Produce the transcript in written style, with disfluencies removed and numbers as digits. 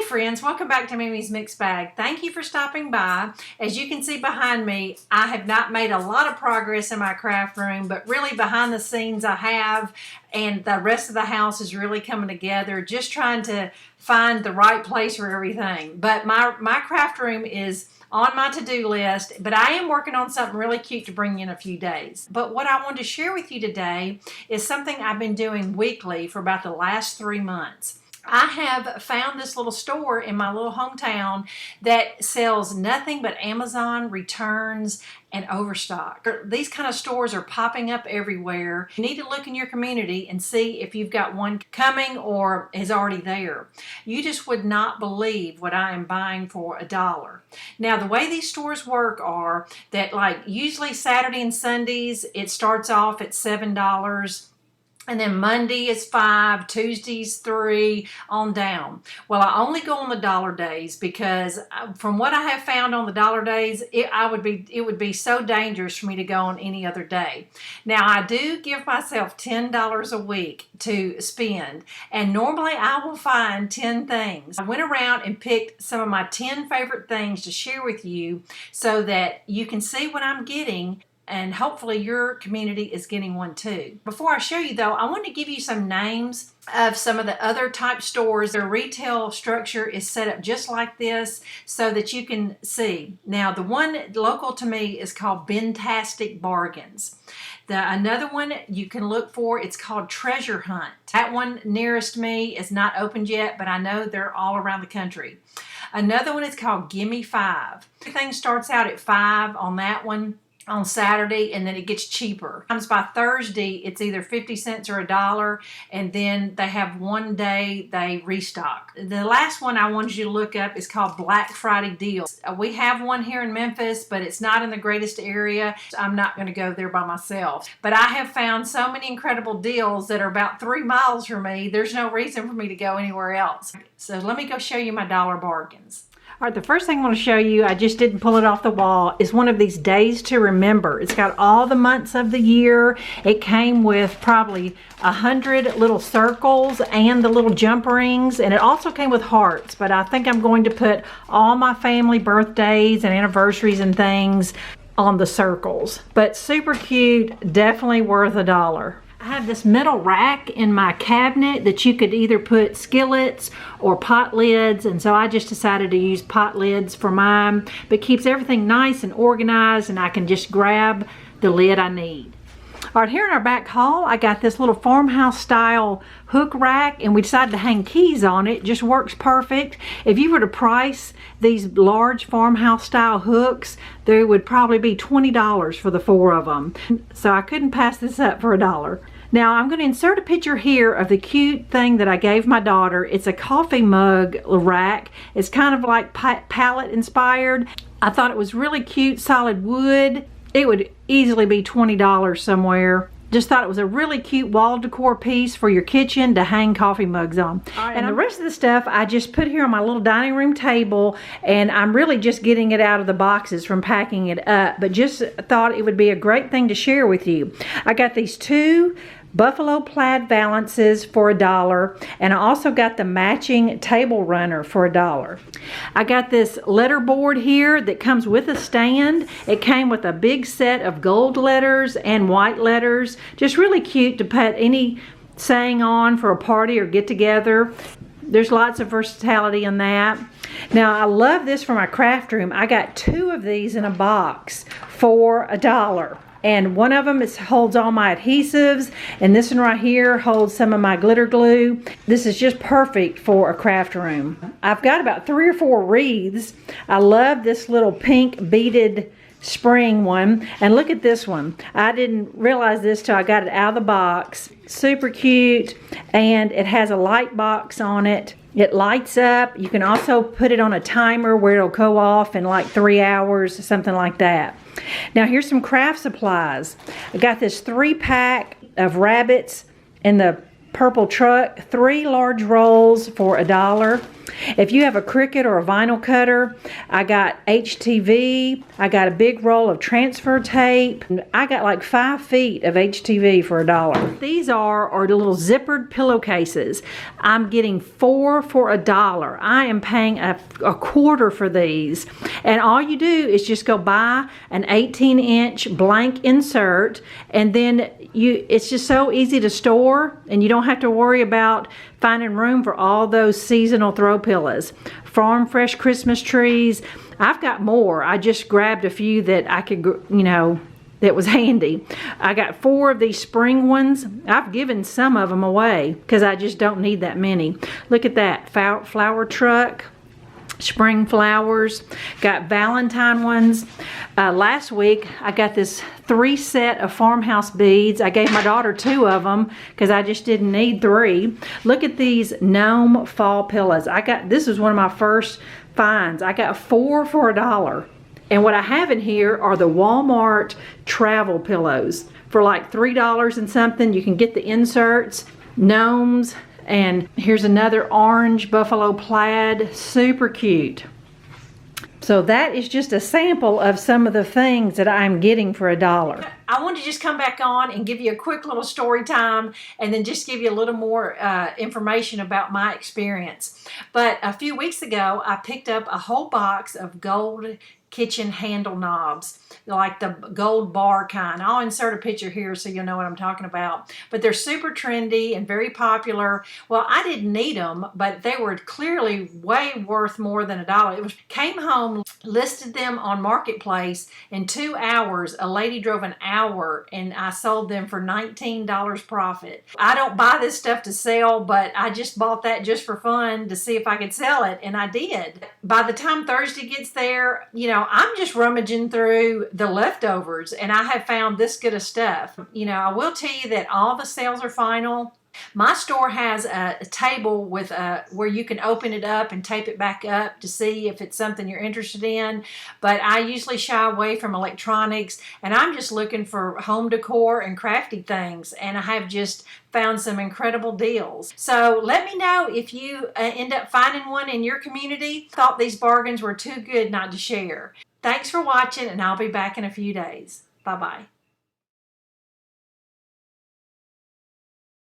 friends, welcome back to Mimi's Mixed Bag. Thank you for stopping by. As you can see behind me, I have not made a lot of progress in my craft room, but really behind the scenes I have, and the rest of the house is really coming together, just trying to find the right place for everything. But my craft room is on my to-do list, but I am working on something really cute to bring you in a few days. But what I wanted to share with you today is something I've been doing weekly for about the last 3 months. I have found this little store in my little hometown that sells nothing but Amazon returns and overstock. These kind of stores are popping up everywhere. You need to look in your community and see if you've got one coming or is already there. You just would not believe what I am buying for $1. Now, the way these stores work are that, like, usually Saturday and Sundays, it starts off at $7. And then Monday is $5, Tuesday's $3, on down. Well, I only go on the dollar days because from what I have found on the dollar days, it would be so dangerous for me to go on any other day. Now, I do give myself $10 a week to spend, and normally I will find 10 things. I went around and picked some of my 10 favorite things to share with you so that you can see what I'm getting, and hopefully your community is getting one too. Before I show you though, I want to give you some names of some of the other type stores. Their retail structure is set up just like this so that you can see. Now, the one local to me is called Bentastic Bargains. Another one you can look for, it's called Treasure Hunt. That one nearest me is not opened yet, but I know they're all around the country. Another one is called Gimme 5. Everything starts out at $5 on that one on Saturday, and then it gets cheaper. Sometimes by Thursday, it's either 50 cents or $1, and then they have one day they restock. The last one I wanted you to look up is called Black Friday Deals. We have one here in Memphis, but it's not in the greatest area. I'm not going to go there by myself. But I have found so many incredible deals that are about 3 miles from me. There's no reason for me to go anywhere else. So let me go show you my dollar bargains. All right, the first thing I want to show you, I just didn't pull it off the wall, is one of these days to remember. It's got all the months of the year. It came with probably 100 little circles and the little jump rings, and it also came with hearts, but I think I'm going to put all my family birthdays and anniversaries and things on the circles. But super cute, definitely worth $1. I have this metal rack in my cabinet that you could either put skillets or pot lids, and so I just decided to use pot lids for mine, but keeps everything nice and organized, and I can just grab the lid I need. All right, here in our back hall, I got this little farmhouse style hook rack, and we decided to hang keys on it. Just works perfect. If you were to price these large farmhouse style hooks, there would probably be $20 for the 4 of them. So I couldn't pass this up for $1. Now I'm going to insert a picture here of the cute thing that I gave my daughter. It's a coffee mug rack. It's kind of like palette inspired. I thought it was really cute, solid wood. It would easily be $20 somewhere. Just thought it was a really cute wall decor piece for your kitchen to hang coffee mugs on. And the rest of the stuff I just put here on my little dining room table, and I'm really just getting it out of the boxes from packing it up, but just thought it would be a great thing to share with you. I got these 2 buffalo plaid valances for $1, and I also got the matching table runner for $1. I got this letter board here that comes with a stand. It came with a big set of gold letters and white letters. Just really cute to put any saying on for a party or get together. There's lots of versatility in that. Now, I love this for my craft room. I got 2 of these in a box for $1. And one of them holds all my adhesives, and this one right here holds some of my glitter glue. This is just perfect for a craft room. I've got about 3 or 4 wreaths. I love this little pink beaded spring one, and look at this one. I didn't realize this till I got it out of the box. Super cute, and it has a light box on it. It lights up. You can also put it on a timer where it'll go off in like 3 hours, something like that. Now here's some craft supplies. I got this 3-pack of rabbits in the purple truck, 3 large rolls for $1. If you have a Cricut or a vinyl cutter, I got HTV. I got a big roll of transfer tape. I got like 5 feet of HTV for $1. These are the little zippered pillowcases. I'm getting 4 for $1. I am paying a quarter for these. And all you do is just go buy an 18-inch blank insert, and then it's just so easy to store, and you don't have to worry about finding room for all those seasonal throw pillows. Farm fresh Christmas trees. I've got more. I just grabbed a few that I could, that was handy. I got 4 of these spring ones. I've given some of them away because I just don't need that many. Look at that flower truck. Spring flowers. Got Valentine ones. Last week I got this 3 set of farmhouse beads. I gave my daughter 2 of them because I just didn't need 3. Look at these gnome fall pillows. This was one of my first finds. I got 4 for $1. And what I have in here are the Walmart travel pillows for like $3 and something. You can get the inserts, gnomes. And here's another orange buffalo plaid, super cute. So that is just a sample of some of the things that I'm getting for $1. I want to just come back on and give you a quick little story time, and then just give you a little more information about my experience. But a few weeks ago, I picked up a whole box of gold kitchen handle knobs, like the gold bar kind. I'll insert a picture here so you'll know what I'm talking about. But they're super trendy and very popular. Well, I didn't need them, but they were clearly way worth more than $1. Came home, listed them on Marketplace. In 2 hours, a lady drove an hour, and I sold them for $19 profit. I don't buy this stuff to sell, but I just bought that just for fun to see if I could sell it, and I did. By the time Thursday gets there, I'm just rummaging through the leftovers, and I have found this good of stuff. I will tell you that all the sales are final. My store has a table with where you can open it up and tape it back up to see if it's something you're interested in. But I usually shy away from electronics, and I'm just looking for home decor and crafty things. And I have just found some incredible deals. So let me know if you end up finding one in your community. Thought these bargains were too good not to share. Thanks for watching, and I'll be back in a few days. Bye-bye.